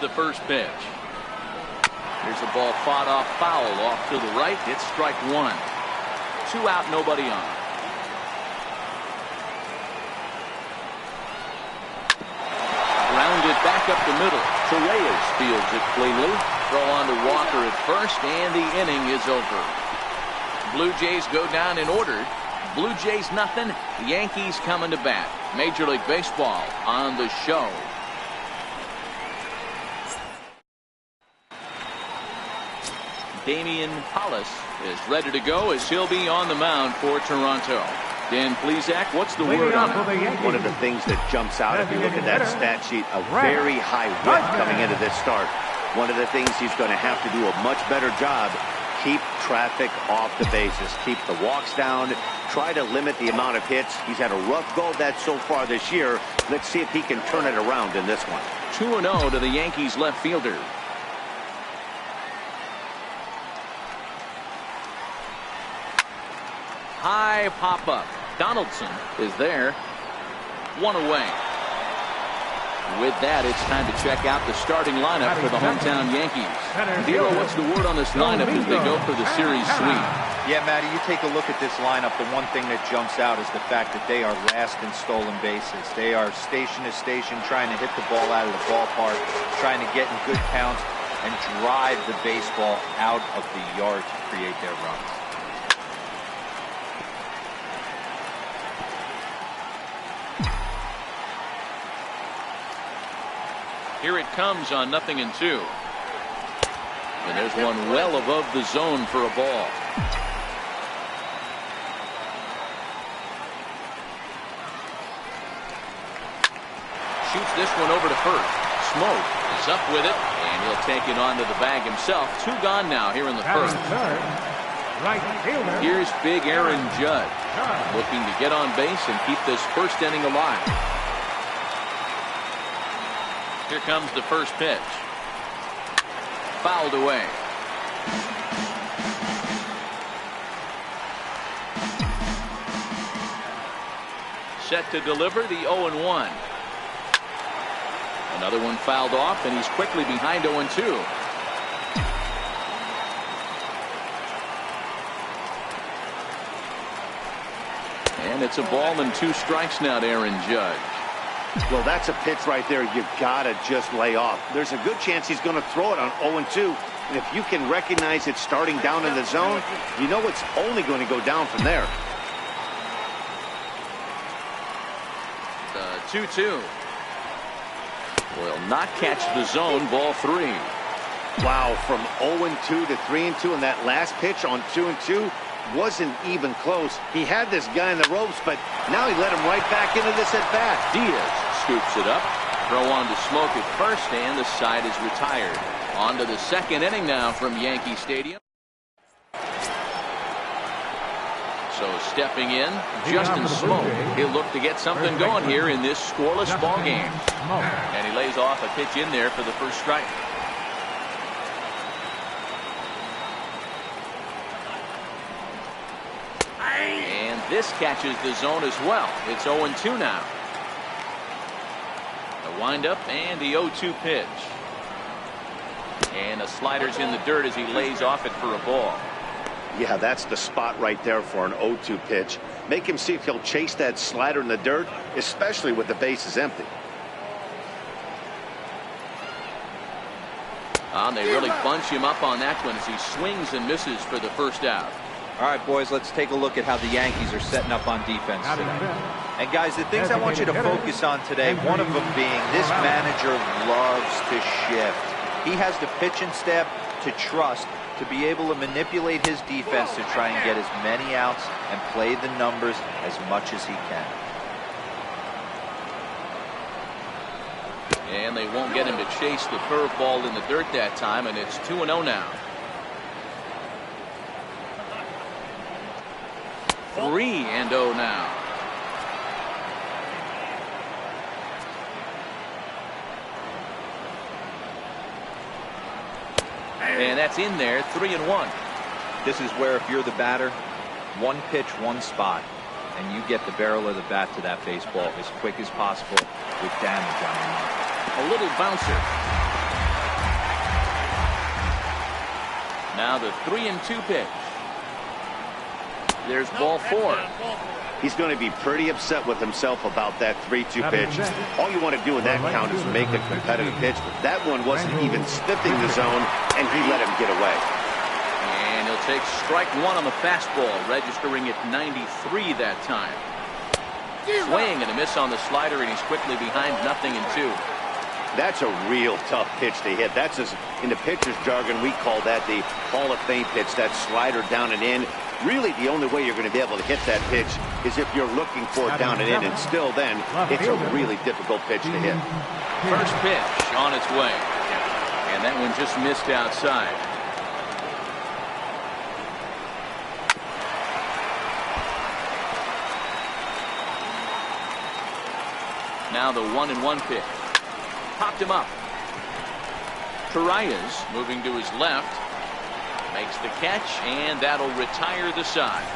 the first pitch. Here's a ball fought off foul off to the right. It's strike one. 2 out, nobody on. Rounded back up the middle. Torreyes fields it cleanly. Throw on to Walker at first, and the inning is over. Blue Jays go down in order. Blue Jays nothing. Yankees coming to bat. Major League Baseball on the show. Damian Hollis is ready to go as he'll be on the mound for Toronto. Dan Plesac, what's the word on it? One of the things that jumps out if you look at that stat sheet, a very high whip coming into this start. One of the things he's going to have to do a much better job, keep traffic off the bases, keep the walks down, try to limit the amount of hits. He's had a rough go of that so far this year. Let's see if he can turn it around in this one. 2-0 to the Yankees left fielder. High pop-up. Donaldson is there. 1 away. With that, it's time to check out the starting lineup for the hometown Yankees. Dilo, what's the word on this lineup as they go for the series sweep? Yeah, Matty, you take a look at this lineup. The one thing that jumps out is the fact that they are last in stolen bases. They are station to station trying to hit the ball out of the ballpark, trying to get in good counts and drive the baseball out of the yard to create their runs. Here it comes on 0-2. And there's one well above the zone for a ball. Shoots this one over to first. Smoke is up with it, and he'll take it onto the bag himself. 2 gone now here in the first. Here's big Aaron Judge looking to get on base and keep this first inning alive. Here comes the first pitch. Fouled away. Set to deliver the 0-1. Another one fouled off, and he's quickly behind 0-2. And it's a ball and 2 strikes now to Aaron Judge. Well, that's a pitch right there you gotta just lay off. There's a good chance he's going to throw it on 0-2, and if you can recognize it starting down in the zone, you know it's only going to go down from there. 2-2 will not catch the zone. Ball 3. Wow, from 0-2 to 3-2, and that last pitch on 2-2 wasn't even close. He had this guy in the ropes, but now he let him right back into this at bat. Diaz scoops it up. Throw on to Smoke at first, and the side is retired. On to the second inning now from Yankee Stadium. So stepping in, Justin Smoke. He'll look to get something going here in this scoreless ball game. And he lays off a pitch in there for the first strike. And this catches the zone as well. It's 0-2 now. The windup and the 0-2 pitch. And the slider's in the dirt as he lays off it for a ball. Yeah, that's the spot right there for an 0-2 pitch. Make him see if he'll chase that slider in the dirt, especially with the bases empty. They really bunch him up on that one as he swings and misses for the first out. All right, boys, let's take a look at how the Yankees are setting up on defense today. And, guys, the things I want you to focus on today, one of them being this manager loves to shift. He has the pitching staff to trust to be able to manipulate his defense to try and get as many outs and play the numbers as much as he can. And they won't get him to chase the curveball in the dirt that time, and it's 2-0 now. 3-0 now. And that's in there, 3-1. This is where if you're the batter, one pitch, one spot, and you get the barrel of the bat to that baseball as quick as possible with damage on your mind. A little bouncer. Now the 3-2 pitch. There's ball 4. He's going to be pretty upset with himself about that 3-2 pitch. All you want to do in that count is make a competitive pitch. But that one wasn't even sniffing the zone, and he let him get away. And he'll take strike 1 on the fastball, registering at 93 that time. Swing and a miss on the slider, and he's quickly behind 0-2. That's a real tough pitch to hit. That's just, in the pitcher's jargon, we call that the Hall of Fame pitch, that slider down and in. Really, the only way you're going to be able to hit that pitch is if you're looking for it down and in, and still then, it's a really difficult pitch to hit. First pitch on its way, and that one just missed outside. Now the 1-1 pitch. Popped him up. Torreyes moving to his left. Makes the catch, and that'll retire the side.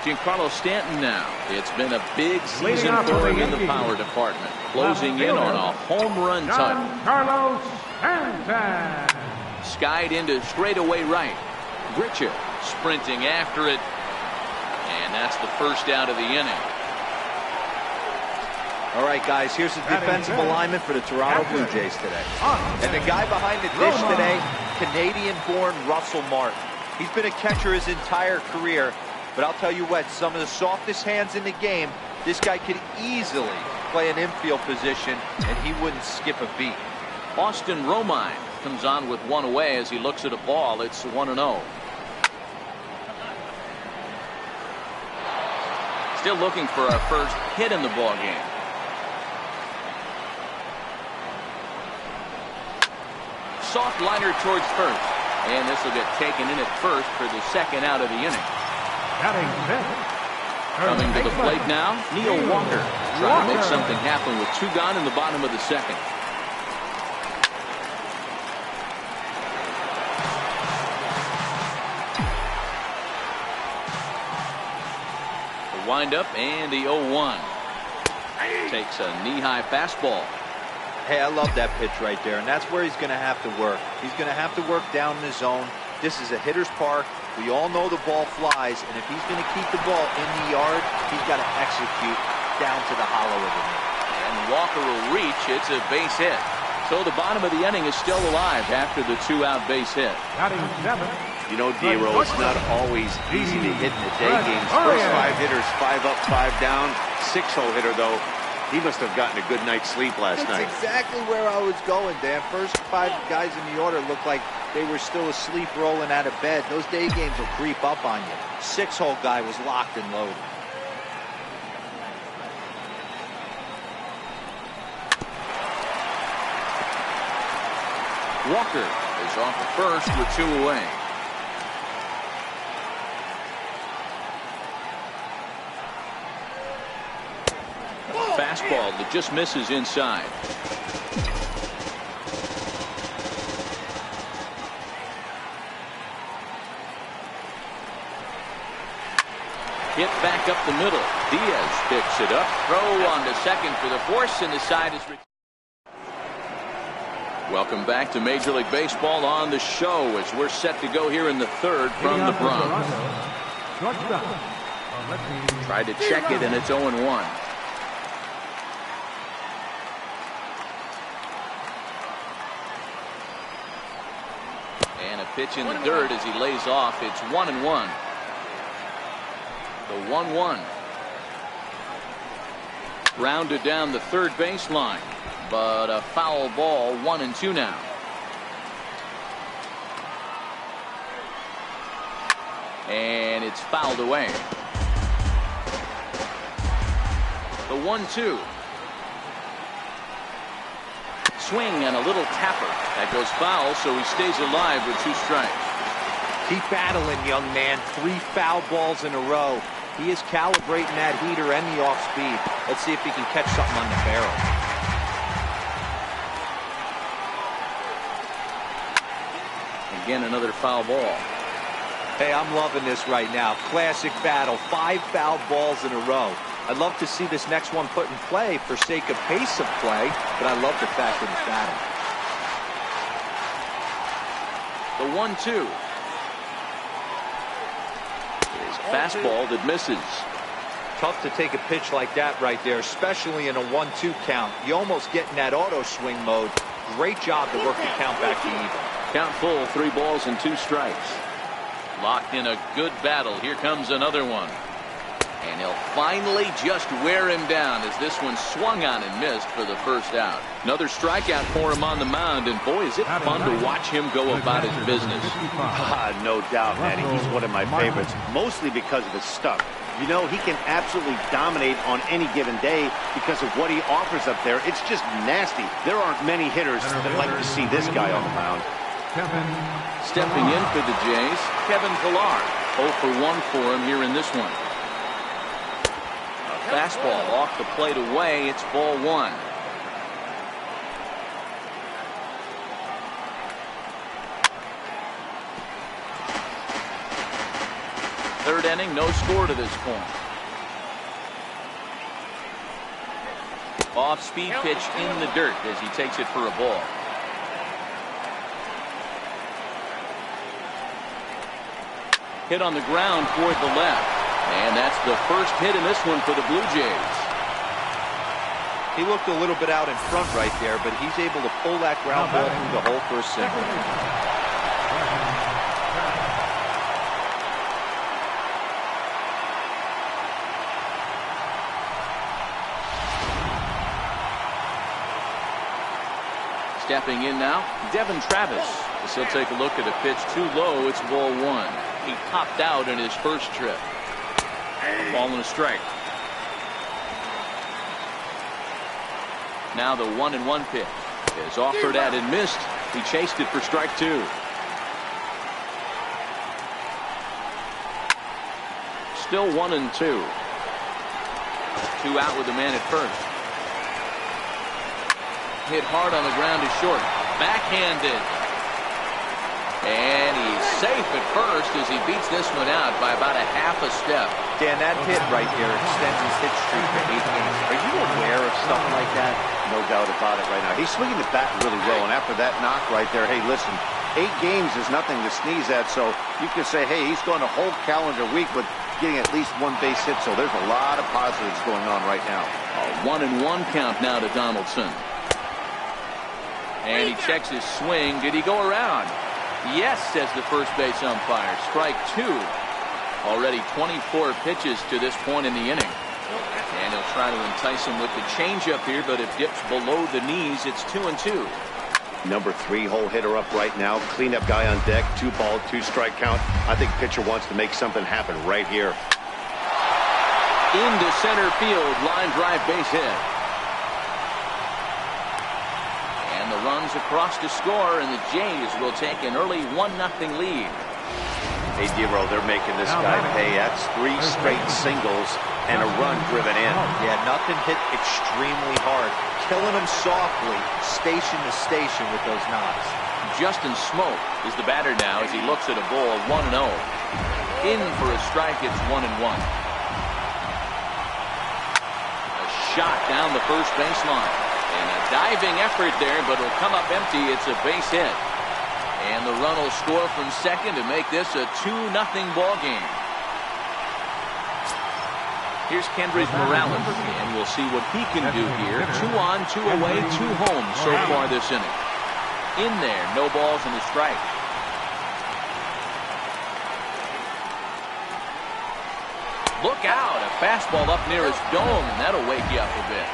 Giancarlo Stanton now. It's been a big season for him in the power department. Closing in on a home run title. Giancarlo Stanton. Skied into straightaway right. Grichuk sprinting after it. And that's the first out of the inning. All right, guys, here's the defensive alignment for the Toronto Blue Jays today. And the guy behind the dish today, Canadian-born Russell Martin. He's been a catcher his entire career, but I'll tell you what, some of the softest hands in the game, this guy could easily play an infield position, and he wouldn't skip a beat. Austin Romine comes on with one away as he looks at a ball. It's 1-0. Still looking for our first hit in the ball game. Soft liner towards first, and this will get taken in at first for the second out of the inning. Coming to the plate now, Neil Walker trying to make something happen with 2 gone in the bottom of the second. The windup and the 0-1. Takes a knee-high fastball. Hey, I love that pitch right there, and that's where he's going to have to work. He's going to have to work down in the zone. This is a hitter's park. We all know the ball flies, and if he's going to keep the ball in the yard, he's got to execute down to the hollow of the knee. And Walker will reach. It's a base hit. So the bottom of the inning is still alive after the 2-out base hit. You know, D-Row, it's not always easy to hit in the day games. First 5 hitters, 5 up, 5 down. 6-hole hitter, though. He must have gotten a good night's sleep last night. That's exactly where I was going, Dan. First 5 guys in the order looked like they were still asleep rolling out of bed. Those day games will creep up on you. 6-hole guy was locked and loaded. Walker is off the first with 2 away. Fastball that just misses inside. Hit back up the middle. Diaz picks it up. Throw on to second for the force, and the side is. Welcome back to Major League Baseball on the show as we're set to go here in the 3rd from the Bronx. Tried to check it, and it's 0-1. And a pitch in the dirt as he lays off. It's 1-1. The 1-1. Rounded down the third baseline, but a foul ball. 1-2 now. And it's fouled away. The 1-2. Swing and a little tapper. That goes foul, so he stays alive with 2 strikes. Keep battling, young man. 3 foul balls in a row. He is calibrating that heater and the off speed. Let's see if he can catch something on the barrel. Again, another foul ball. Hey, I'm loving this right now. Classic battle. 5 foul balls in a row. I'd love to see this next one put in play for sake of pace of play, but I love the fact that it's battle. The 1-2 is a fastball that misses. Tough to take a pitch like that right there, especially in a 1-2 count. You almost get in that auto swing mode. Great job to work the count back to even. Count full, 3 balls and 2 strikes. Locked in a good battle. Here comes another one. And he'll finally just wear him down as this one swung on and missed for the first out. Another strikeout for him on the mound, and boy, is it fun to watch him go about his business. No doubt, Matty. He's one of my favorites, mostly because of his stuff. You know, he can absolutely dominate on any given day because of what he offers up there. It's just nasty. There aren't many hitters that like to see this guy on the mound. Stepping in for the Jays, Kevin Pillar. 0 for 1 for him here in this one. A fastball off the plate away. It's ball 1. Third inning, no score to this point. Off-speed pitch in the dirt as he takes it for a ball. Hit on the ground toward the left. And that's the first hit in this one for the Blue Jays. He looked a little bit out in front right there, but he's able to pull that ground ball through the hole for a single. Stepping in now, Devin Travis. As he'll take a look at a pitch too low. It's ball 1. He topped out in his first trip. Ball and a strike. Now the 1-1 pitch is offered at and missed. He chased it for strike 2. Still 1-2. 2 out with the man at first. Hit hard on the ground to short. Backhanded. And he's safe at first as he beats this one out by about a half a step. Dan, that hit right there extends his hit streak to 8 games. Are you aware of something like that? No doubt about it right now. He's swinging the bat really well, and after that knock right there, hey, listen, 8 games is nothing to sneeze at, so you can say, hey, he's going a whole calendar week with getting at least 1 base hit, so there's a lot of positives going on right now. A 1-1 count now to Donaldson. And he checks his swing. Did he go around? Yes, says the first base umpire. Strike 2. Already 24 pitches to this point in the inning. And he'll try to entice him with the changeup here, but it dips below the knees. It's 2-2. Number 3 hole hitter up right now. Cleanup guy on deck. 2 ball, 2 strike count. I think pitcher wants to make something happen right here. Into center field. Line drive base hit. And the runs across to score, and the Jays will take an early 1-0 lead. Hey, Dero, they're making this guy pay. That's 3 straight singles and a run driven in. Yeah, nothing hit extremely hard. Killing him softly, station to station with those knocks. Justin Smoke is the batter now as he looks at a ball 1-0. In for a strike, it's 1-1. A shot down the first baseline. And a diving effort there, but it'll come up empty. It's a base hit. And the run will score from second to make this a 2-0 ball game. Here's Kendrys Morales, and we'll see what he can do here. 2 on, 2 away, 2 home so far this inning. In there, no balls and a strike. Look out, a fastball up near his dome, and that'll wake you up a bit.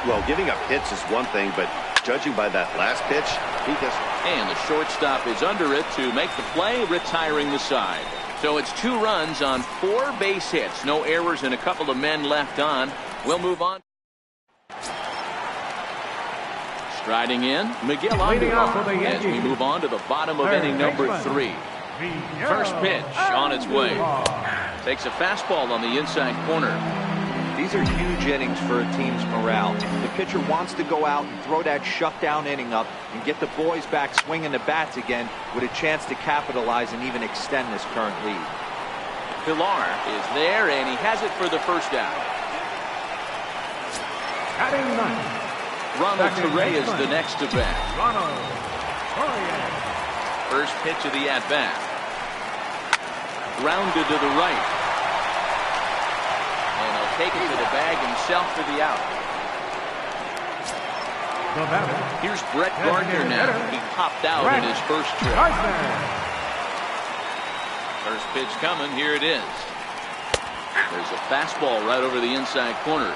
Well, giving up hits is one thing, but judging by that last pitch, he just... And the shortstop is under it to make the play, retiring the side. So it's 2 runs on 4 base hits. No errors and a couple of men left on. We'll move on. Striding in, Miguel Andujar as we move on to the bottom of inning number 3. First pitch on its way. Takes a fastball on the inside corner. These are huge innings for a team's morale. The pitcher wants to go out and throw that shutdown inning up and get the boys back swinging the bats again with a chance to capitalize and even extend this current lead. Pillar is there, and he has it for the first out. Ronald Torrey is the next to bat. First pitch of the at-bat. Grounded to the right. And he'll take it to the bag himself for the out. Here's Brett Gardner now. He popped out in his first trip. First pitch coming. Here it is. There's a fastball right over the inside corner.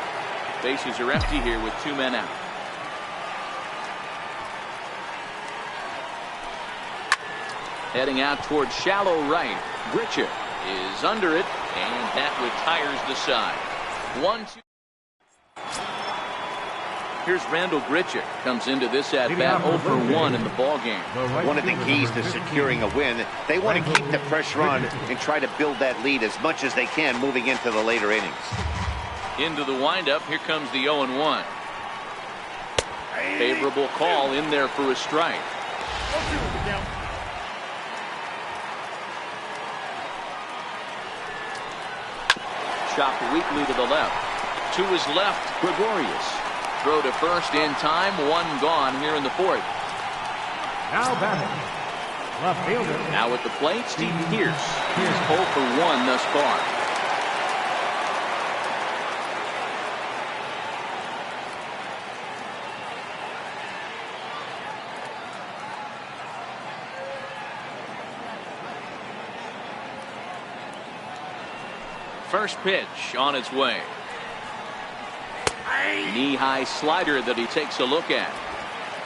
Bases are empty here with 2 men out. Heading out towards shallow right. Grichuk is under it, and that retires the side. 1-2. Here's Randall Grichuk. Comes into this at bat 0 for 1 in the ball game. One of the keys to securing a win, they want to keep the pressure on and try to build that lead as much as they can moving into the later innings. Into the windup. Here comes the 0-1. Favorable call in there for a strike. Chopped weakly to the left. To his left, Gregorius. Throw to first in time. 1 gone here in the 4th. Now batting. Left fielder. Now at the plate, Steve Pearce. He's 0 for 1 thus far. First pitch on its way. Knee-high slider that he takes a look at.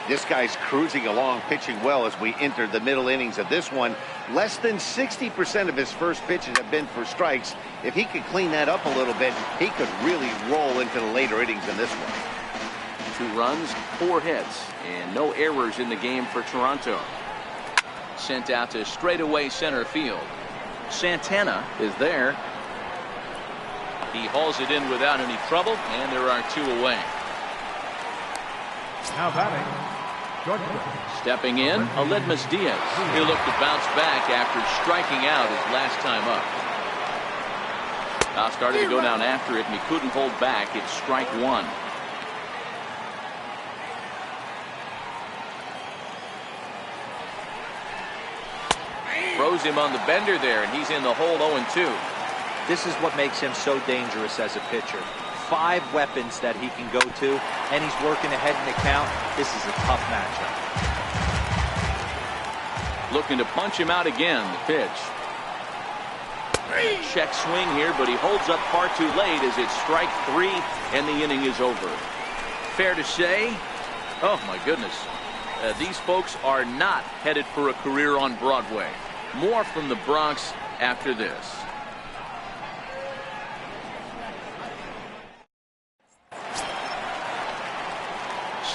This guy's cruising along, pitching well as we enter the middle innings of this one. Less than 60% of his first pitches have been for strikes. If he could clean that up a little bit, he could really roll into the later innings in this one. 2 runs, 4 hits, and no errors in the game for Toronto. Sent out to straightaway center field. Santana is there. He hauls it in without any trouble, and there are 2 away. Now batting. Stepping in, Aledmus Diaz. He'll look to bounce back after striking out his last time up. Started to go down after it, and he couldn't hold back. It's strike 1. Throws him on the bender there, and he's in the hole 0-2. This is what makes him so dangerous as a pitcher. 5 weapons that he can go to, and he's working ahead in the count. This is a tough matchup. Looking to punch him out again. The pitch. Check swing here, but he holds up far too late as it's strike 3, and the inning is over. Fair to say, oh my goodness, these folks are not headed for a career on Broadway. More from the Bronx after this.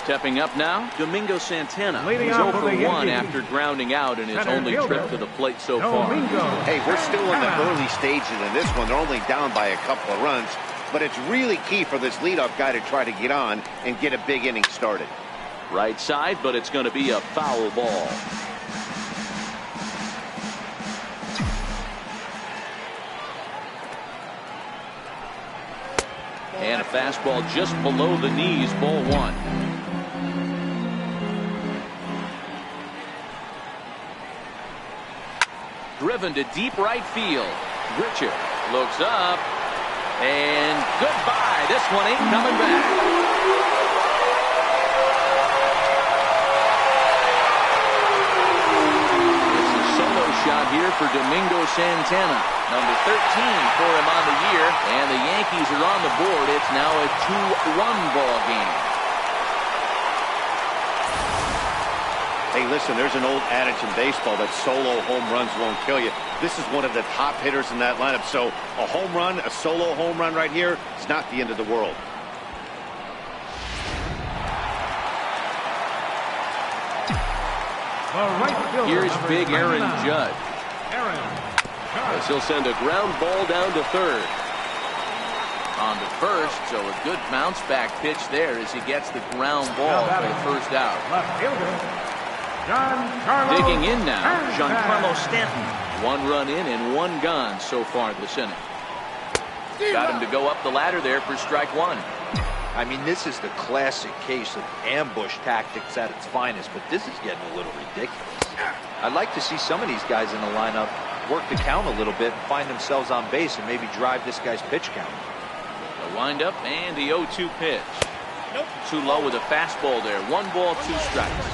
Stepping up now, Domingo Santana. He's 0 for 1 after grounding out in his only trip to the plate so far. Hey, we're still in the early stages in this one. They're only down by a couple of runs, but it's really key for this leadoff guy to try to get on and get a big inning started. Right side, but it's going to be a foul ball. And a fastball just below the knees, ball 1. Driven to deep right field. Grichuk looks up, and goodbye. This one ain't coming back. It's a solo shot here for Domingo Santana. Number 13 for him on the year, and the Yankees are on the board. It's now a 2-1 ball game. Hey, listen, there's an old adage in baseball that solo home runs won't kill you. This is one of the top hitters in that lineup. So a home run, a solo home run right here, it's not the end of the world. Here's big Aaron Judge. As he'll send a ground ball down to third. On to first, so a good bounce back pitch there as he gets the ground ball for the first out. Digging in now, Giancarlo Stanton. 1 run in and 1 gone so far this inning. Got him to go up the ladder there for strike 1. I mean, this is the classic case of ambush tactics at its finest, but this is getting a little ridiculous. I'd like to see some of these guys in the lineup work the count a little bit and find themselves on base and maybe drive this guy's pitch count. The windup and the 0-2 pitch. Nope. Too low with a fastball there. 1 ball, 2 strikes.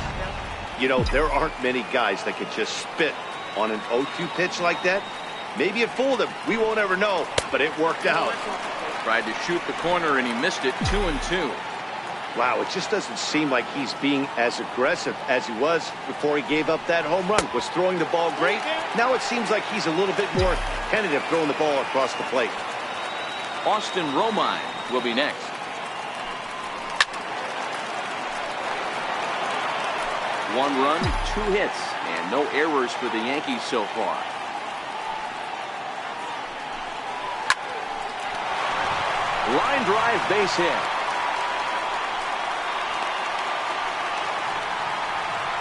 You know, there aren't many guys that could just spit on an 0-2 pitch like that. Maybe it fooled him. We won't ever know, but it worked out. Tried to shoot the corner and he missed it. 2-2. Wow, it just doesn't seem like he's being as aggressive as he was before he gave up that home run. Was throwing the ball great. Now it seems like he's a little bit more tentative throwing the ball across the plate. Austin Romine will be next. One run, 2 hits, and no errors for the Yankees so far. Line drive, base hit.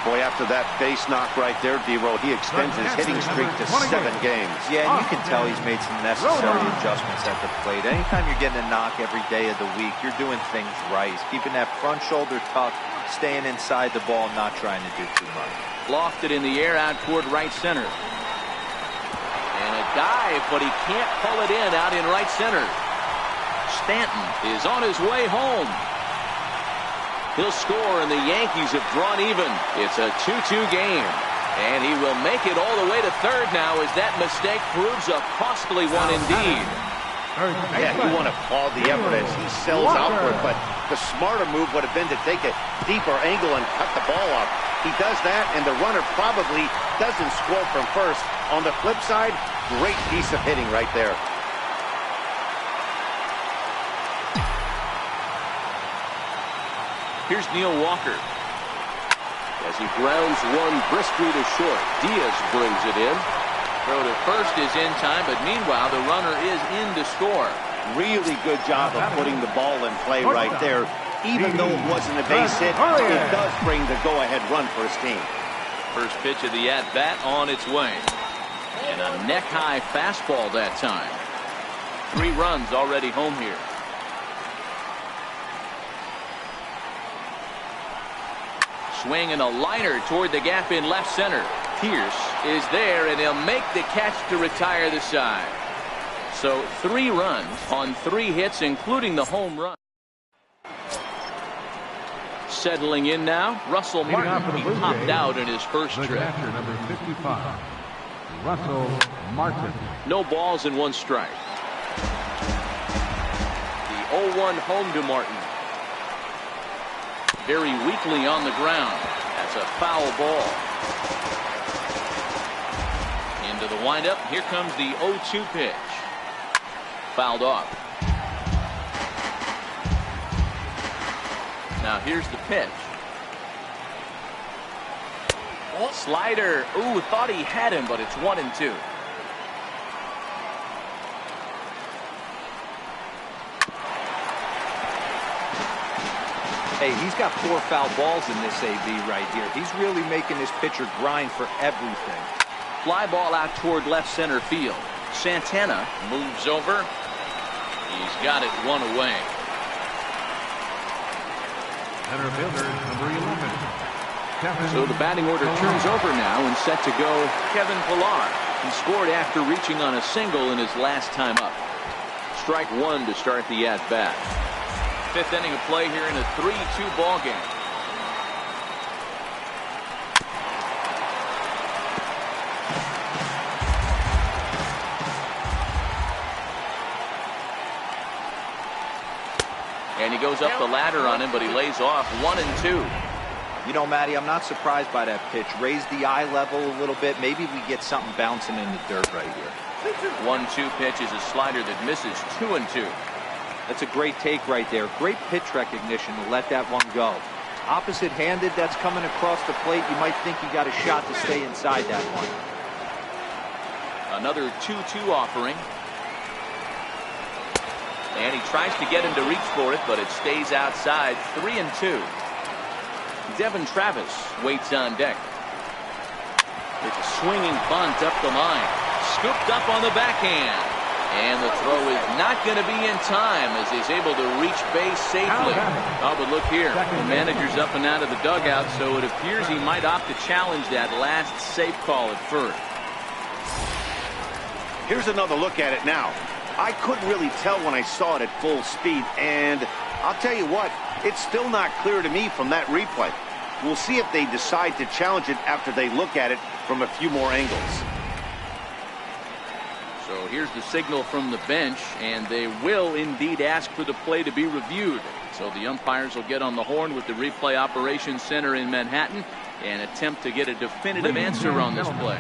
Boy, after that base knock right there, D-Roll, he extends his hitting streak to 7 games. Yeah, and you can tell he's made some necessary adjustments at the plate. Anytime you're getting a knock every day of the week, you're doing things right. He's keeping that front shoulder tucked, staying inside the ball, not trying to do too much. Lofted in the air out toward right center. And a dive, but he can't pull it in out in right center. Stanton is on his way home. He'll score, and the Yankees have drawn even. It's a 2-2 game. And he will make it all the way to third now as that mistake proves a costly one indeed. Yeah, you want to applaud the effort as he sells outward, but the smarter move would have been to take a deeper angle and cut the ball off. He does that, and the runner probably doesn't score from first. On the flip side, great piece of hitting right there. Here's Neil Walker. As he grounds one briskly to short, Diaz brings it in. Throw to first is in time, but meanwhile the runner is in to score. Really good job of putting the ball in play right there. Even though it wasn't a base hit, it does bring the go-ahead run for his team. First pitch of the at-bat on its way. And a neck-high fastball that time. 3 runs already home here. Swing and a liner toward the gap in left center. Pierce is there, and he'll make the catch to retire the side. So 3 runs on 3 hits, including the home run. Settling in now, Russell Martin. He popped out in his first trip. Number 55, Russell Martin. No balls and 1 strike. The 0-1 home to Martin. Very weakly on the ground. That's a foul ball. Into the windup. Here comes the 0-2 pitch. Fouled off. Now here's the pitch. Slider. Ooh, thought he had him, but it's 1-2. Hey, he's got 4 foul balls in this AB right here. He's really making this pitcher grind for everything. Fly ball out toward left center field. Santana moves over. He's got it 1 away. Center fielder, number 11. So the batting order turns over now, and set to go Kevin Pillar. He scored after reaching on a single in his last time up. Strike 1 to start the at-bat. 5th inning of play here in a 3-2 ball game. And he goes up the ladder on him, but he lays off. 1-2. You know, Matty, I'm not surprised by that pitch. Raise the eye level a little bit. Maybe we get something bouncing in the dirt right here. 1-2 pitch is a slider that misses. 2-2. That's a great take right there. Great pitch recognition to let that one go. Opposite-handed, that's coming across the plate. You might think you got a shot to stay inside that one. Another 2-2 offering. And he tries to get him to reach for it, but it stays outside. 3-2. Devin Travis waits on deck. It's a swinging bunt up the line. Scooped up on the backhand. And the throw is not going to be in time as he's able to reach base safely. Oh, but look here. The manager's up and out of the dugout, so it appears he might opt to challenge that last safe call at first. Here's another look at it now. I couldn't really tell when I saw it at full speed, and I'll tell you what, it's still not clear to me from that replay. We'll see if they decide to challenge it after they look at it from a few more angles. So here's the signal from the bench, and they will indeed ask for the play to be reviewed. So the umpires will get on the horn with the replay operations center in Manhattan and attempt to get a definitive answer on this play.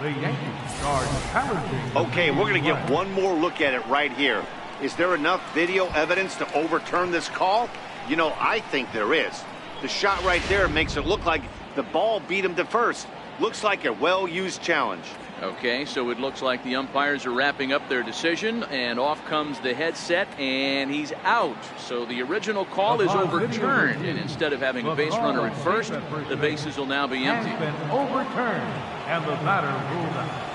The Yankees are challenging. Okay, we're going to get one more look at it right here. Is there enough video evidence to overturn this call? You know, I think there is. The shot right there makes it look like the ball beat him to first. Looks like a well-used challenge. Okay, so it looks like the umpires are wrapping up their decision, and off comes the headset, and he's out. So the original call is overturned, and instead of having a base runner at first, the bases will now be empty. Has been overturned, and the batter ruled out.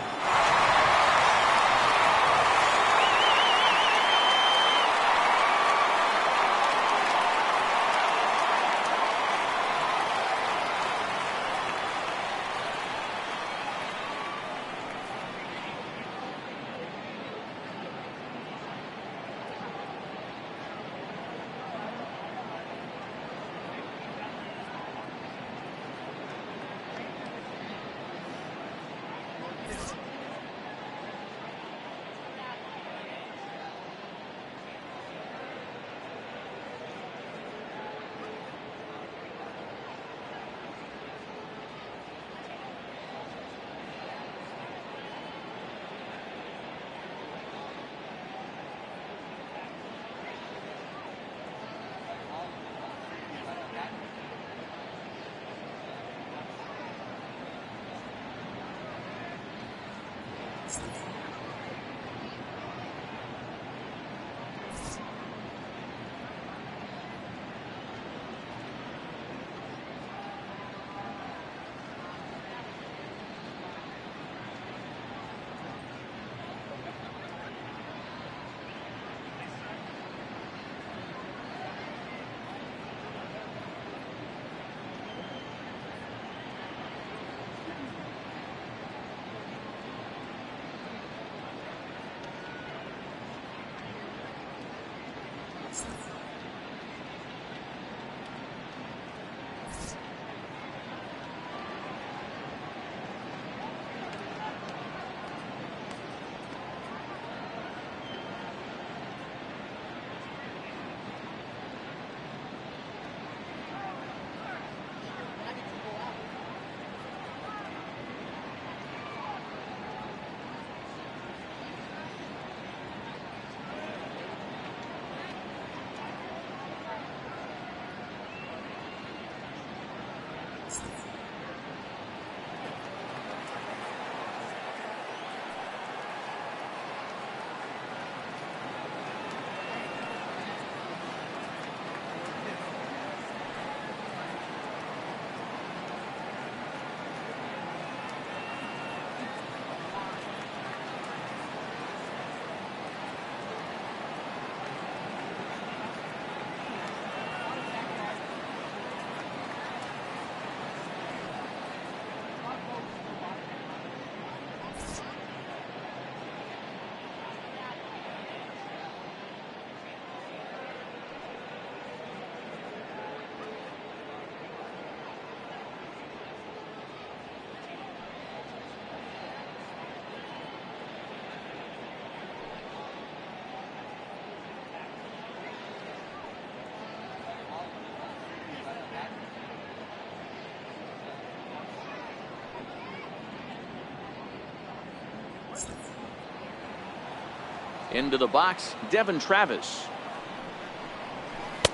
Into the box, Devin Travis.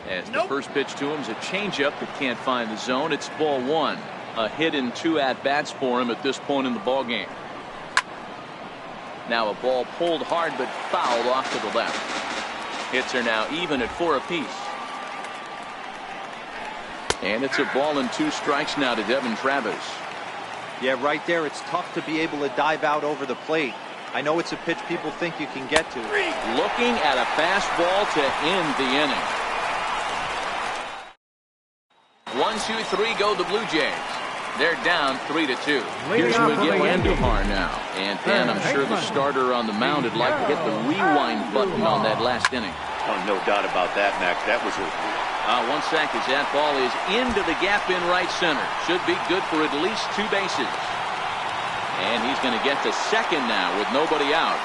As the first pitch to him is a changeup that can't find the zone. It's ball one. A hit in 2 at-bats for him at this point in the ballgame. Now a ball pulled hard but fouled off to the left. Hits are now even at 4 apiece. And it's a ball and 2 strikes now to Devin Travis. Yeah, right there, it's tough to be able to dive out over the plate. I know it's a pitch people think you can get to. Looking at a fastball to end the inning. 1, 2, 3 go the Blue Jays. They're down 3-2. Here's Miguel Andujar now. And then I'm sure the starter on the mound would like to hit the rewind button on that last inning. Oh, no doubt about that, Max. That was a... 1 sec as that ball is into the gap in right center. Should be good for at least 2 bases. And he's going to get to second now with nobody out.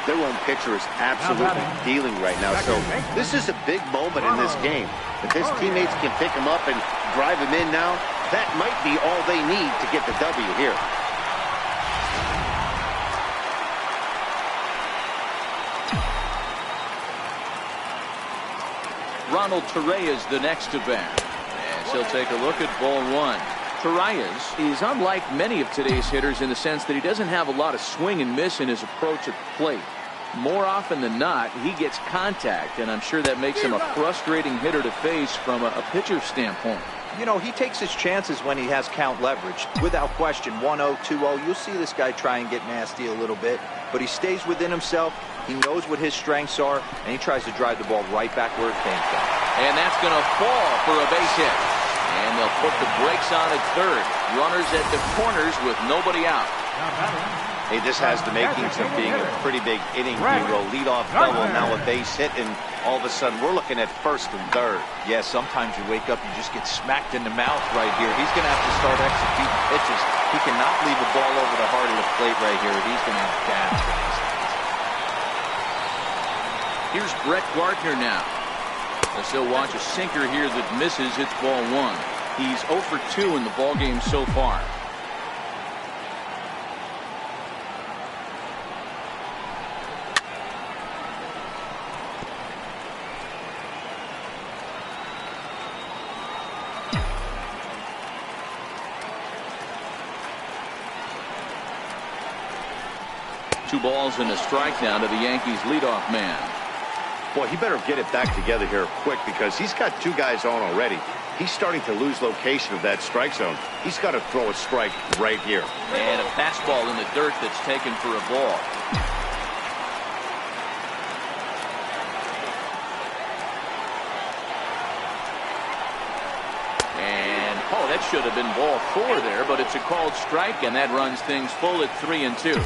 Their own pitcher is absolutely dealing right now. So this is a big moment in this game. If his teammates can pick him up and drive him in now, that might be all they need to get the W here. Ronald Torreyes the next to bat. And he'll take a look at ball 1. Torreyes is unlike many of today's hitters in the sense that he doesn't have a lot of swing and miss in his approach at the plate. More often than not, he gets contact, and I'm sure that makes him a frustrating hitter to face from a pitcher's standpoint. You know, he takes his chances when he has count leverage. Without question, 1-0, 2-0, you'll see this guy try and get nasty a little bit, but he stays within himself. He knows what his strengths are, and he tries to drive the ball right back where it came from. And that's going to fall for a base hit. And they'll put the brakes on at third. Runners at the corners with nobody out. Hey, this has the makings of being a pretty big inning hero. Leadoff double, now a base hit, and all of a sudden we're looking at first and third. Yeah, sometimes you wake up and just get smacked in the mouth right here. He's going to have to start executing pitches. He cannot leave the ball over the heart of the plate right here. He's going to have gas. Here's Brett Gardner now. As he'll watch a sinker here that misses. It's ball 1. He's 0 for 2 in the ball game so far. Two balls and a strike now to the Yankees leadoff man. Boy, he better get it back together here quick because he's got 2 guys on already. He's starting to lose location of that strike zone. He's got to throw a strike right here. And a fastball in the dirt that's taken for a ball. And, oh, that should have been ball 4 there, but it's a called strike, and that runs things full at 3-2.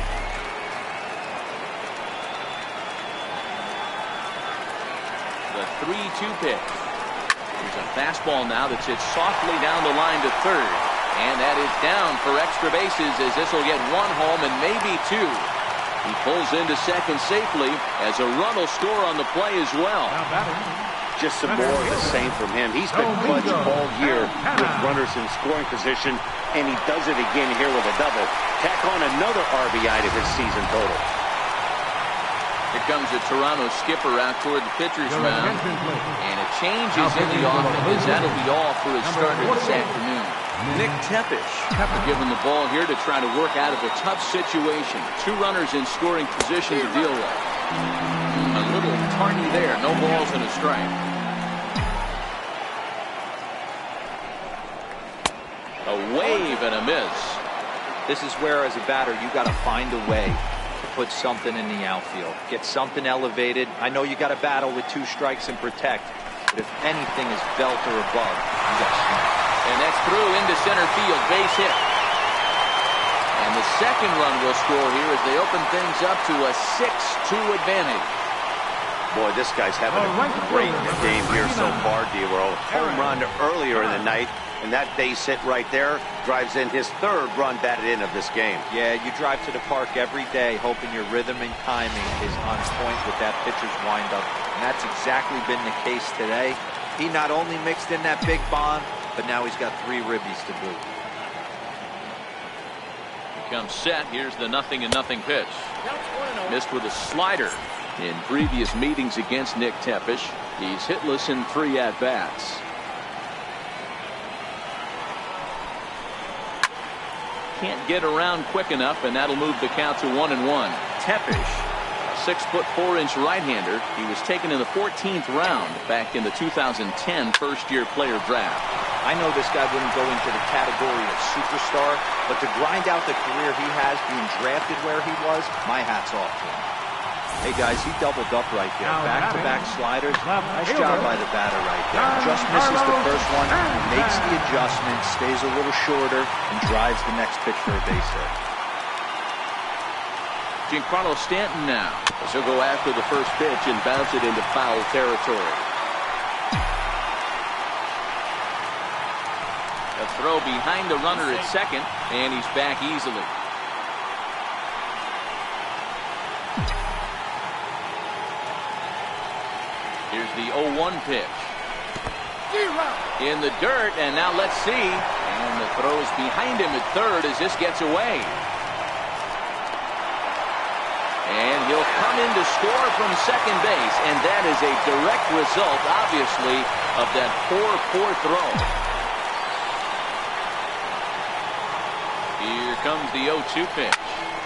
The 3-2 pitch. There's a fastball now that's hit softly down the line to third. And that is down for extra bases as this will get 1 home and maybe 2. He pulls into second safely as a run will score on the play as well. Just some more of the same from him. He's been clutch all year with runners in scoring position, and he does it again here with a double. Tack on another RBI to his season total. Here comes the Toronto skipper out toward the pitcher's mound. And a change is in the offense as that'll be all for his starter this afternoon. Nick Tepish given the ball here to try to work out of a tough situation. 2 runners in scoring position to deal with. A little tarny there. No balls and a strike. A wave and a miss. This is where, as a batter, you got to find a way to put something in the outfield. Get something elevated. I know you got to battle with 2 strikes and protect, but if anything is belt or above, you got to swing. And that's through into center field. Base hit. And the second run will score here as they open things up to a 6-2 advantage. Boy, this guy's having a great game here so far, D-Roll. Home run earlier in the night, and that base hit right there drives in his 3rd run batted in of this game. Yeah, you drive to the park every day hoping your rhythm and timing is on point with that pitcher's windup, and that's exactly been the case today. He not only mixed in that big bomb, but now he's got 3 ribbies to boot. Here comes set. Here's the 0-0 pitch. Missed with a slider. In previous meetings against Nick Tepish, he's hitless in 3 at-bats. Can't get around quick enough, and that'll move the count to 1-1. Tepish 6'4" right-hander. He was taken in the 14th round back in the 2010 first-year player draft. I know this guy wouldn't go into the category of superstar, but to grind out the career he has being drafted where he was, my hat's off to him. Hey guys, he doubled up right there. Back-to-back sliders. Nice job by the batter right there. Just misses the first one, makes the adjustment, stays a little shorter, and drives the next pitch for a base hit. Giancarlo Stanton now. He'll go after the first pitch and bounce it into foul territory. A throw behind the runner at second, and he's back easily. Here's the 0-1 pitch. In the dirt, and now let's see. And the throw's behind him at third as this gets away. And he'll come in to score from second base, and that is a direct result, obviously, of that poor throw. Here comes the 0-2 pitch.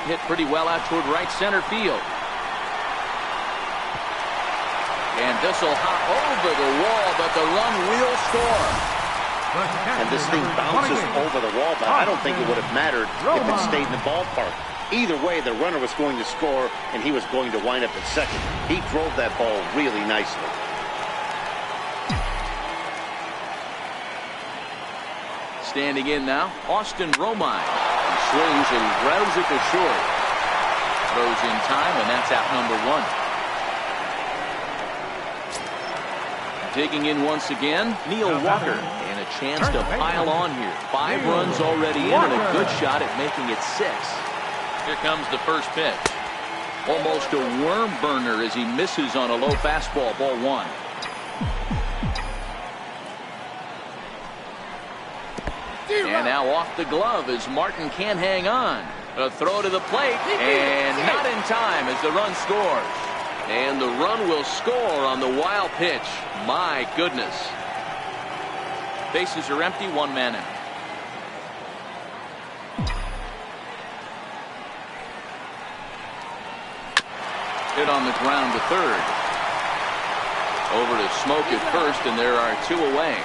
Hit pretty well out toward right center field. And this will hop over the wall, but the run will score. And this thing bounces over the wall, but I don't think it would have mattered if it stayed in the ballpark. Either way, the runner was going to score, and he was going to wind up at second. He drove that ball really nicely. Standing in now, Austin Romine. He swings and grounds it to short. Throws in time, and that's out number 1. Digging in once again, Neil Walker, and a chance to pile on here. 5 runs already in and a good shot at making it 6. Here comes the first pitch. Almost a worm burner as he misses on a low fastball, ball 1. And now off the glove as Martin can't hang on. A throw to the plate, and not in time as the run scores. And the run will score on the wild pitch. My goodness. Bases are empty, 1 man out. Hit on the ground to third. Over to Smoke at first, and there are 2 away.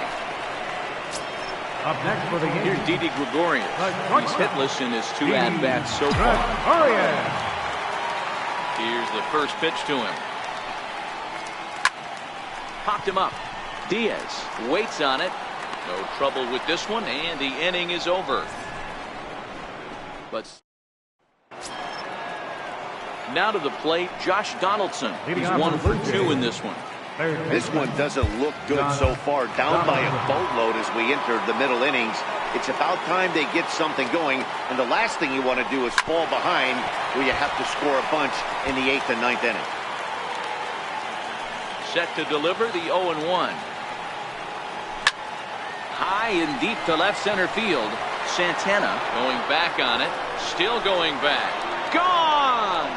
Up next for the Here's Didi Gregorius. He's hitless in his 2 at-bats so far. Here's the first pitch to him. Popped him up. Diaz waits on it. No trouble with this one, and the inning is over. But now to the plate, Josh Donaldson. He's 1 for 2 in this one. This one doesn't look good so far. Down by a boatload as we enter the middle innings. It's about time they get something going, and the last thing you want to do is fall behind where you have to score a bunch in the 8th and 9th inning. Set to deliver the 0-1. High and deep to left center field. Santana going back on it. Still going back. Gone!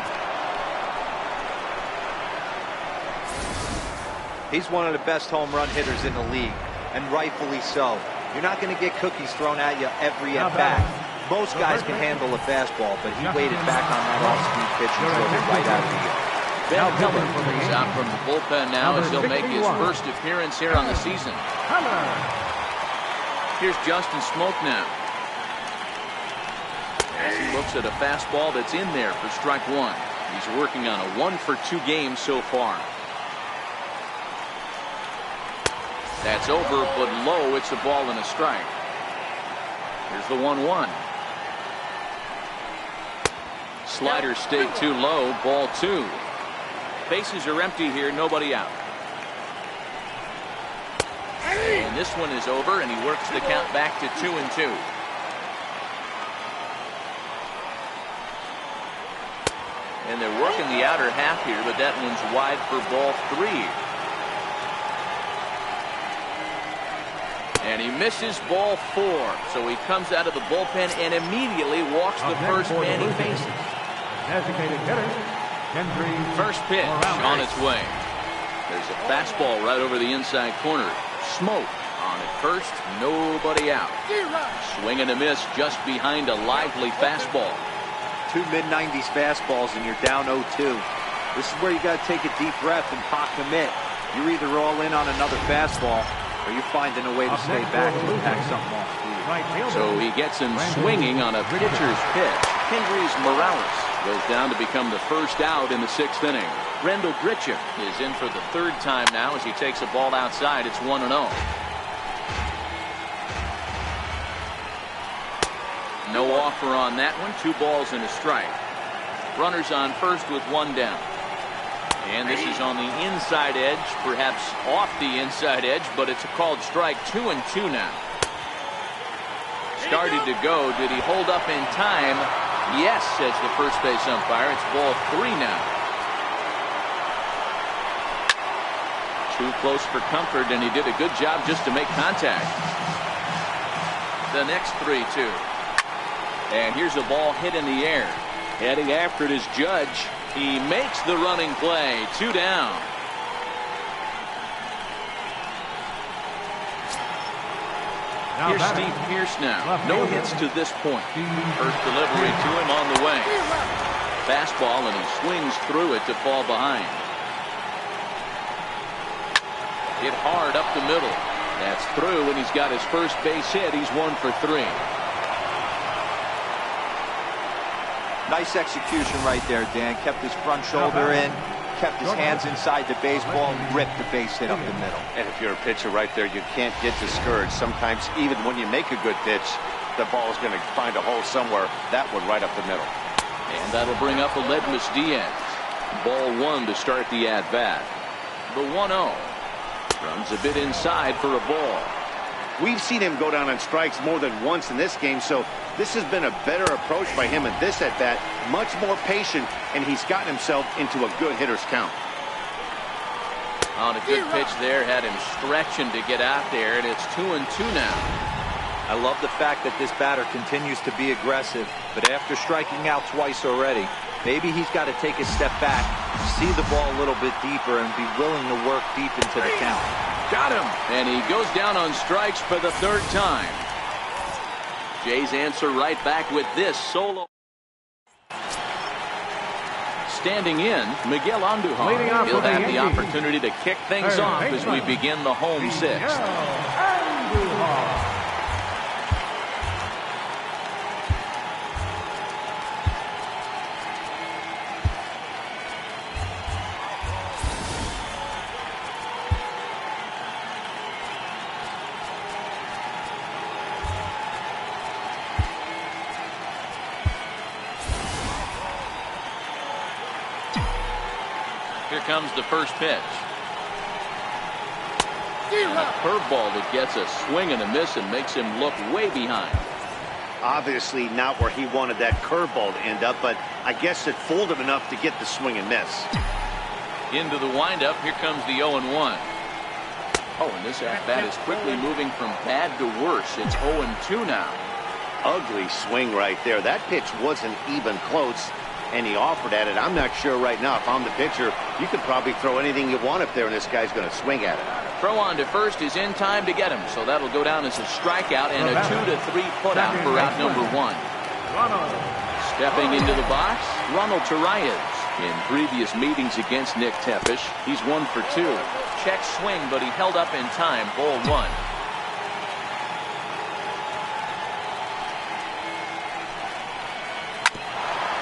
He's one of the best home run hitters in the league, and rightfully so. You're not going to get cookies thrown at you every at-bat. Most guys can handle a fastball, but he waited back on that off-speed pitch and drove it right out of the air. Ben Keller is out from the bullpen now as he'll make his first appearance here on the season. Here's Justin Smoke now. As he looks at a fastball that's in there for strike 1. He's working on a 1 for 2 game so far. That's over, but low. It's a ball and a strike. Here's the 1-1. Slider stayed too low. Ball 2. Bases are empty here. Nobody out. And this one is over, and he works the count back to 2-2. And they're working the outer half here, but that one's wide for ball 3. And he misses ball 4. So he comes out of the bullpen and immediately walks the first man he faces. Designated hitter, First pitch on its way. There's a fastball right over the inside corner. Smoke on at first. Nobody out. Swing and a miss just behind a lively fastball. 2 mid-90s fastballs and you're down 0-2. This is where you got to take a deep breath and pot commit. You're either all in on another fastball or you're finding a way to stay back and attack something off speed. So he gets him swinging on a pitcher's pitch. Kendrys Morales goes down to become the first out in the 6th inning. Rendell Grichuk is in for the 3rd time now as he takes a ball outside. It's 1-0. No offer on that one. 2 balls and a strike. Runners on first with 1 down. And this is on the inside edge, perhaps off the inside edge, but it's a called strike. 2-2 now. Started to go. Did he hold up in time? Yes, says the first base umpire. It's ball 3 now. Too close for comfort, and he did a good job just to make contact. The next 3-2. And here's a ball hit in the air. Heading after it is Judge. He makes the running play. 2 down. Here's Steve Pearce now. No hits to this point. First delivery to him on the way. Fastball, and he swings through it to fall behind. Hit hard up the middle. That's through, and he's got his first base hit. He's 1 for 3. Nice execution right there, Dan. Kept his front shoulder in, kept his hands inside the baseball, and ripped the base hit up the middle. And if you're a pitcher right there, you can't get discouraged. Sometimes, even when you make a good pitch, the ball is going to find a hole somewhere. That one right up the middle. And that'll bring up Aledmys Diaz. Ball 1 to start the at-bat. The 1-0. Runs a bit inside for a ball. We've seen him go down on strikes more than once in this game, so this has been a better approach by him in this at-bat. Much more patient, and he's gotten himself into a good hitter's count. On a good pitch there, had him stretching to get out there, and it's 2-2 now. I love the fact that this batter continues to be aggressive, but after striking out twice already, maybe he's got to take a step back, see the ball a little bit deeper, and be willing to work deep into the count. Got him, and he goes down on strikes for the 3rd time. Jays answer right back with this solo. Standing in, Miguel Andujar. He'll have the opportunity to kick things off as we begin the home 6th. Here comes the first pitch. And a curveball that gets a swing and a miss and makes him look way behind. Obviously not where he wanted that curveball to end up, but I guess it fooled him enough to get the swing and miss. Into the windup, here comes the 0-1. Oh, and this at-bat is quickly moving from bad to worse. It's 0-2 now. Ugly swing right there. That pitch wasn't even close, and he offered at it. I'm not sure right now if I'm the pitcher. You could probably throw anything you want up there, and this guy's going to swing at it. Throw on to first is in time to get him, so that'll go down as a strikeout and a 2-3 putout for out number 1. Stepping into the box, Ronald Torreyes. In previous meetings against Nick Tepesh, he's 1 for 2. Check swing, but he held up in time. Ball 1.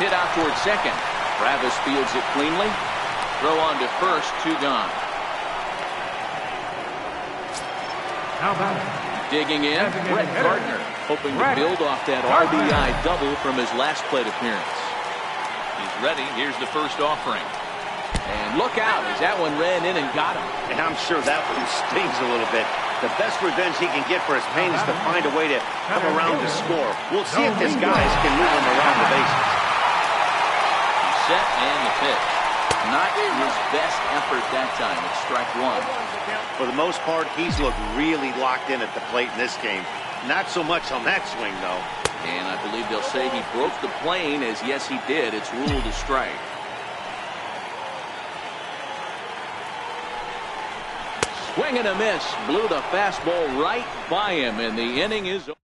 Hit out towards second. Travis fields it cleanly. Throw on to first, 2 gone. Digging in, Brett Gardner, hoping to build off that RBI double from his last plate appearance. He's ready. Here's the first offering. And look out, as that one ran in and got him. And I'm sure that one stings a little bit. The best revenge he can get for his pain is to find a way to come around to score. We'll see if this guy can move him around the bases. Set and the pitch. Not his best effort that time. It's strike 1. For the most part, he's looked really locked in at the plate in this game. Not so much on that swing, though. And I believe they'll say he broke the plane, as yes, he did. It's ruled a strike. Swing and a miss. Blew the fastball right by him, and the inning is over.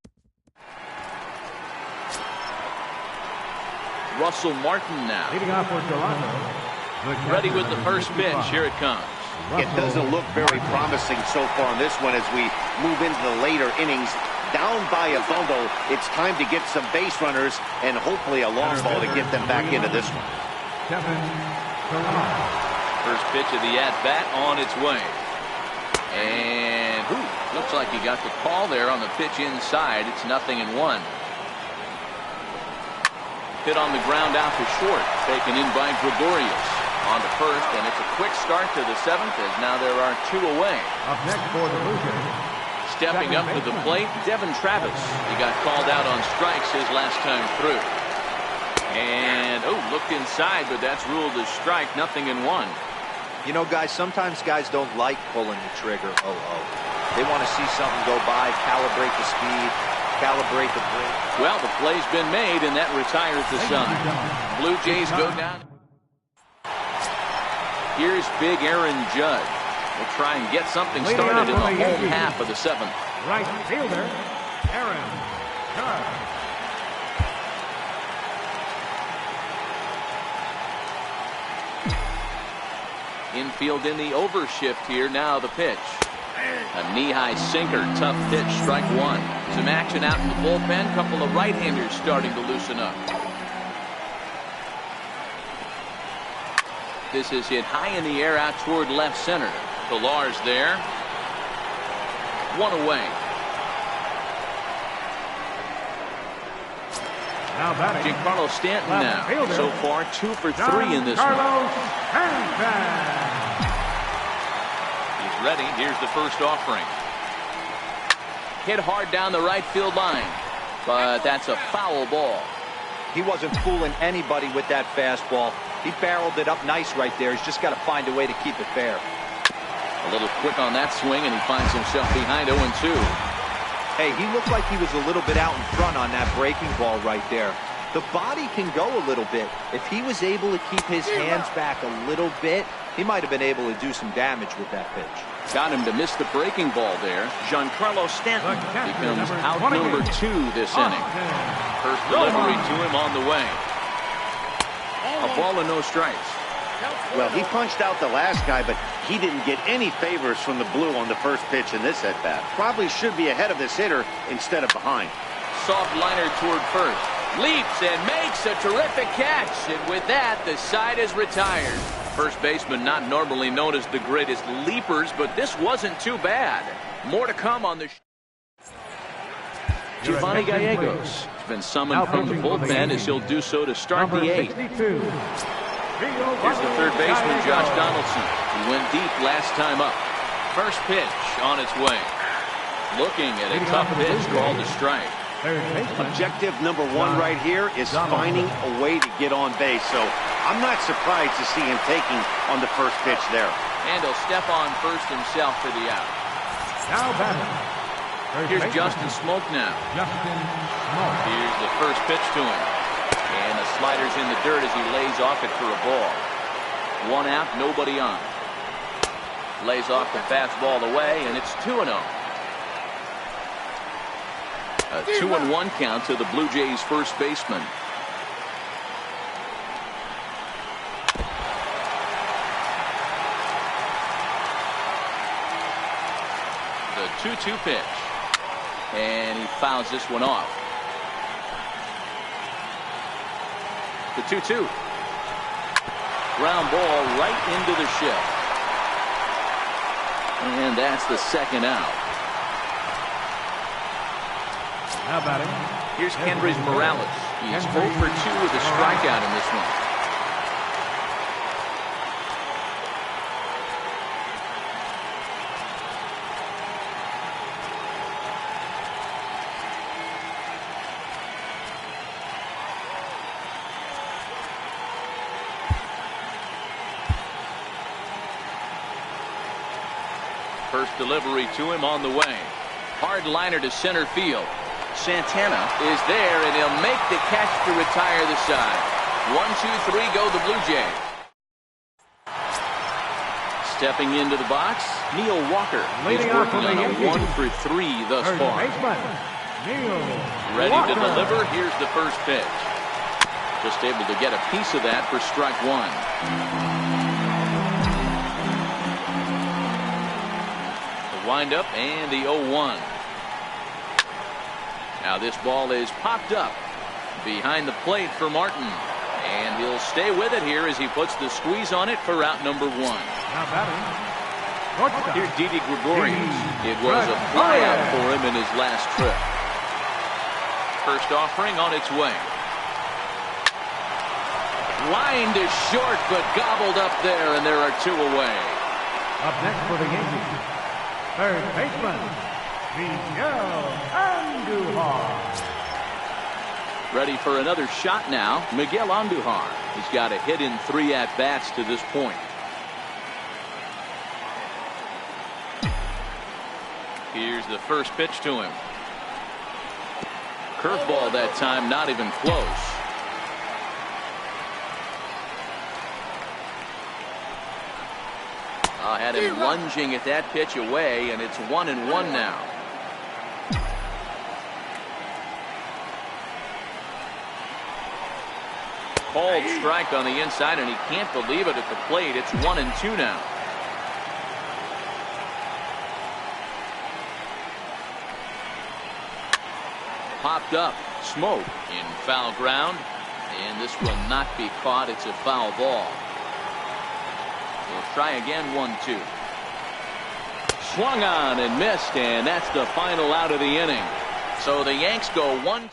Russell Martin now. Leading off for Toronto, Ready with the first pitch. Here it comes. It doesn't look very promising so far in this one as we move into the later innings. Down by a bundle, it's time to get some base runners and hopefully a long ball to get them back into this one. First pitch of the at-bat on its way. And looks like he got the call there on the pitch inside. It's 0-1. Hit on the ground out to short. Taken in by Gregorius. On to first, and it's a quick start to the 7th as now there are 2 away. Up next for the Blue Jays. Stepping up to the plate, Devin Travis. He got called out on strikes his last time through. And, looked inside, but that's ruled as strike, 0-1. You know, guys, sometimes guys don't like pulling the trigger. They want to see something go by, calibrate the speed, calibrate the break. Well, the play's been made, and that retires the side. Blue Jays go down. Here's big Aaron Judge. We'll try and get something started in the home half of the 7th. Right fielder, Aaron Judge. Infield in the overshift here. Now the pitch. A knee-high sinker. Tough pitch. Strike 1. Some action out in the bullpen. Couple of right-handers starting to loosen up. This is hit high in the air out toward left center. Pilar's there. 1 away. Now batting. Giancarlo Stanton now. So far 2 for 3 in this one. He's ready. Here's the first offering. Hit hard down the right field line. But that's a foul ball. He wasn't fooling anybody with that fastball. He barreled it up nice right there. He's just got to find a way to keep it fair. A little quick on that swing, and he finds himself behind 0-2. Hey, he looked like he was a little bit out in front on that breaking ball right there. The body can go a little bit. If he was able to keep his hands back a little bit, he might have been able to do some damage with that pitch. Got him to miss the breaking ball there. Giancarlo Stanton becomes out number 2 this inning. First delivery to him on the way. A ball and no strikes. Well, he punched out the last guy, but he didn't get any favors from the blue on the first pitch in this at-bat. Probably should be ahead of this hitter instead of behind. Soft liner toward first. Leaps and makes a terrific catch. And with that, the side is retired. First baseman not normally known as the greatest leapers, but this wasn't too bad. More to come on the Giovanni Gallegos has been summoned from the bullpen as he'll do so to start the 8th. Here's the third baseman, Josh Donaldson. He went deep last time up. First pitch on its way. Looking at a tough pitch called a strike. Objective number 1 right here is finding a way to get on base. So I'm not surprised to see him taking on the first pitch there. And he'll step on first himself for the out. Now batting. Here's Justin Smoke now. Here's the first pitch to him. And the slider's in the dirt as he lays off it for a ball. 1 out, nobody on. Lays off the fastball away, and it's 2-0. A 2-1 count to the Blue Jays first baseman. The 2-2 pitch. And he fouls this one off. The 2-2. Ground ball right into the shift. And that's the second out. Now batting. Here's Kendrys Morales. He's 0 for 2 with a strikeout in this one. First delivery to him on the way. Hard liner to center field. Santana is there, and he'll make the catch to retire the side. 1, 2, 3 go the Blue Jays. Stepping into the box, Neil Walker is working on a 1 for 3 thus far. Ready to deliver. Here's the first pitch. Just able to get a piece of that for strike 1. windup and the 0-1. Now this ball is popped up behind the plate for Martin. And he'll stay with it here as he puts the squeeze on it for out number 1. Now batting. Here's Didi Gregorius. It was a flyout for him in his last trip. First offering on its way. Line to short, but gobbled up there, and there are 2 away. Up next for the Yankees, third baseman, Miguel Andujar. Ready for another shot now, Miguel Andujar. He's got a hit in 3 at-bats to this point. Here's the first pitch to him. Curveball that time, not even close. Had him lunging at that pitch away, and it's 1-1 now. Called strike on the inside, and he can't believe it at the plate. It's 1-2 now. Popped up, smoke in foul ground, and this will not be caught. It's a foul ball. We'll try again, 1-2. Swung on and missed, and that's the final out of the inning. So the Yanks go 1.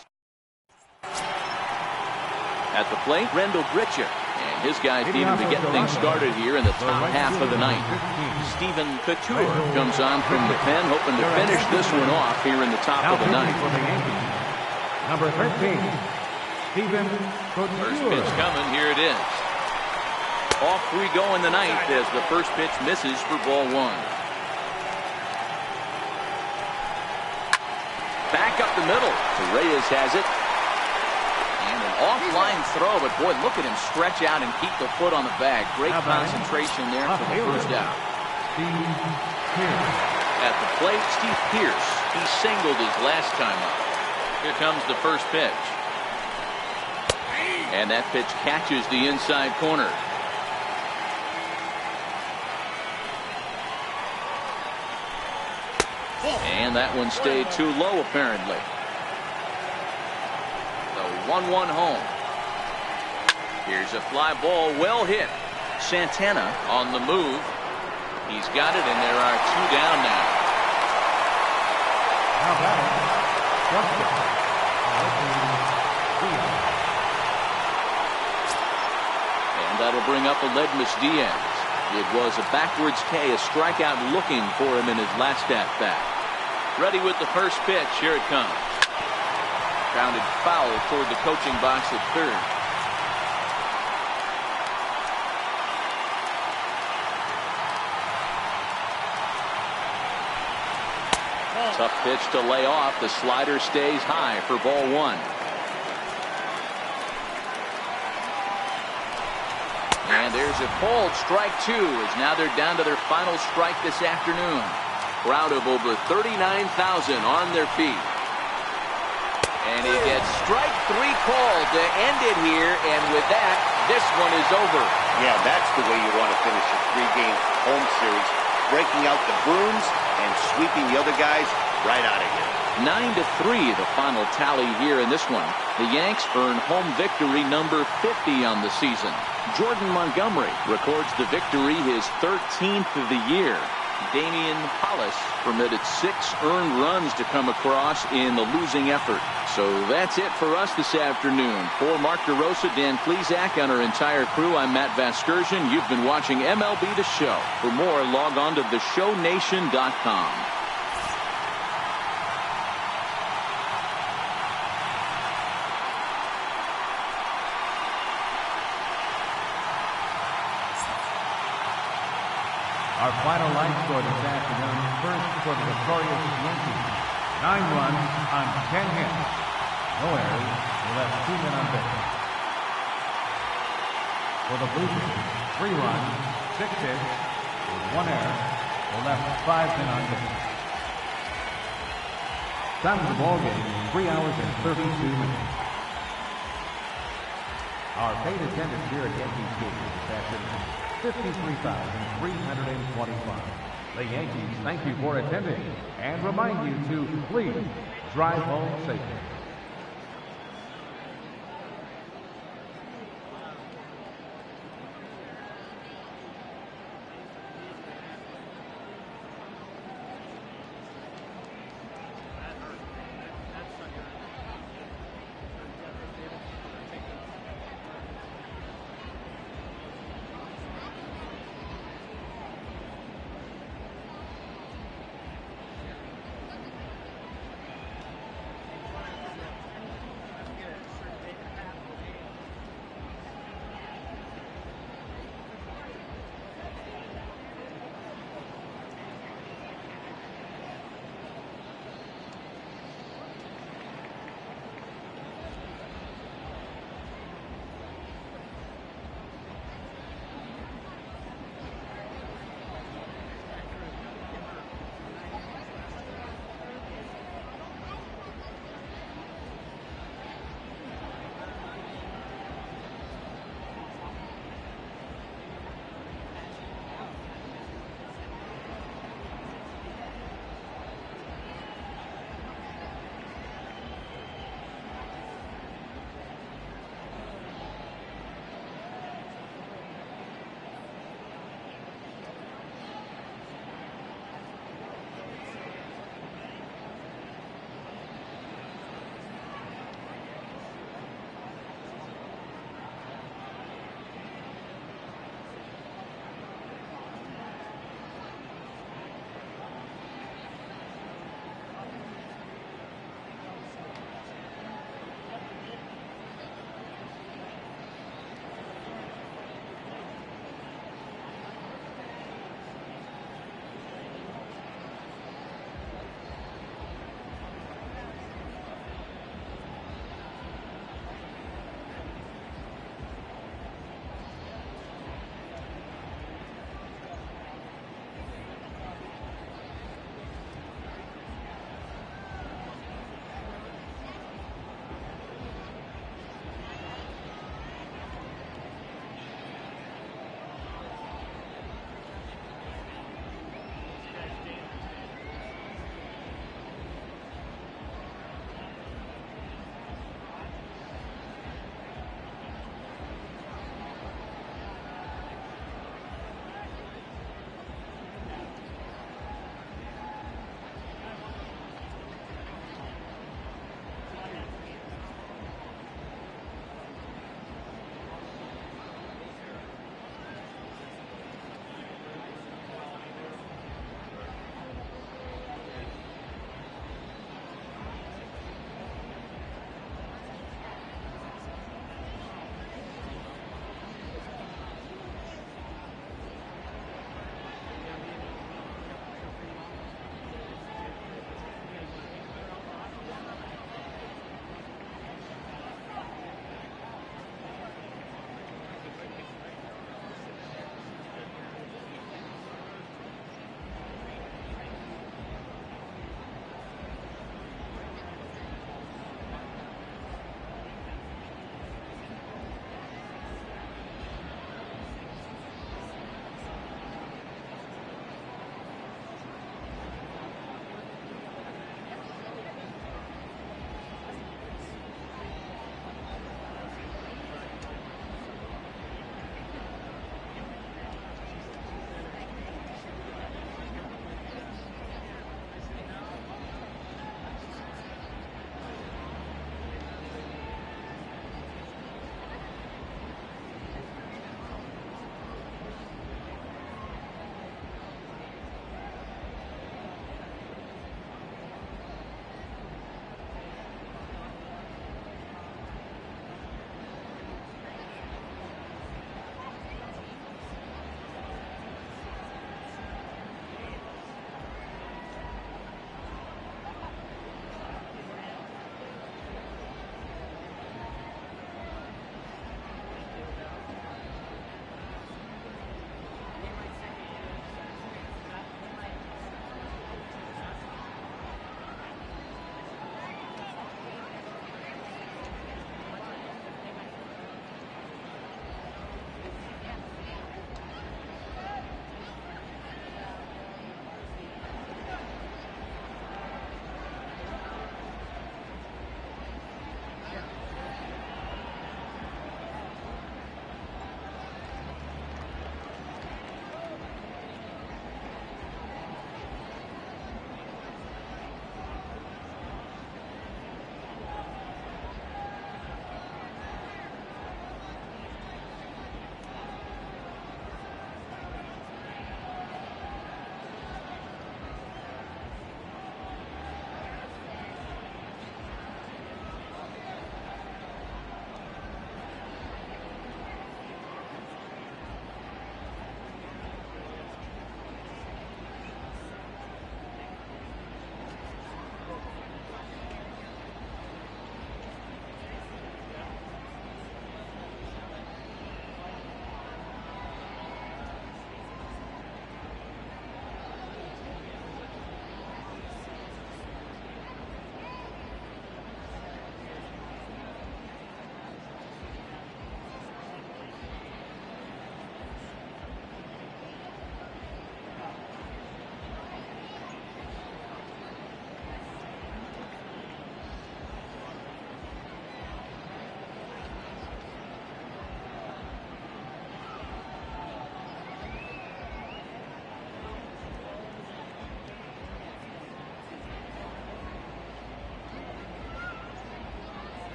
At the plate, Rendell Gritcher, and his guys need him to get things started here in the top half of the ninth. Stephen Couture comes on from the pen, hoping to finish this one off here in the top of the ninth. Number 13, Stephen Couture. First pitch coming, here it is. Off we go in the ninth as the first pitch misses for ball 1. Back up the middle. Reyes has it. And an offline throw, but boy, look at him stretch out and keep the foot on the bag. Great concentration there for the first out. At the plate, Steve Pearce. He singled his last time up. Here comes the first pitch. And that pitch catches the inside corner. And that one stayed too low, apparently. The 1-1 home. Here's a fly ball, well hit. Santana on the move. He's got it, and there are 2 down now. And that'll bring up Aledmus Diaz. It was a backwards K, a strikeout looking for him in his last at-bat. Ready with the first pitch. Here it comes. Grounded foul toward the coaching box at third. Tough pitch to lay off. The slider stays high for ball 1. And there's a called strike 2, as now they're down to their final strike this afternoon. Crowd of over 39,000 on their feet. And he gets strike 3 called to end it here, and with that, this one is over. Yeah, that's the way you want to finish a 3-game home series. Breaking out the brooms and sweeping the other guys right out of here. 9-3 the final tally here in this one. The Yanks earn home victory number 50 on the season. Jordan Montgomery records the victory, his 13th of the year. Damian Hollis permitted 6 earned runs to come across in the losing effort. So that's it for us this afternoon. For Mark DeRosa, Dan Plesac, and our entire crew, I'm Matt Vasgersian. You've been watching MLB The Show. For more, log on to theshownation.com. Our final line score this afternoon, first for the victorious Yankees, 9 runs on 10 hits. No errors, they left 2 men on base. For the Blue Jays, 3 runs, 6 hits, with 1 error, they left 5 men on base. Time of the ball game, 3 hours and 32 minutes. Our paid attendance here at Yankee Stadium this afternoon, 53,325. The Yankees thank you for attending and remind you to please drive home safely.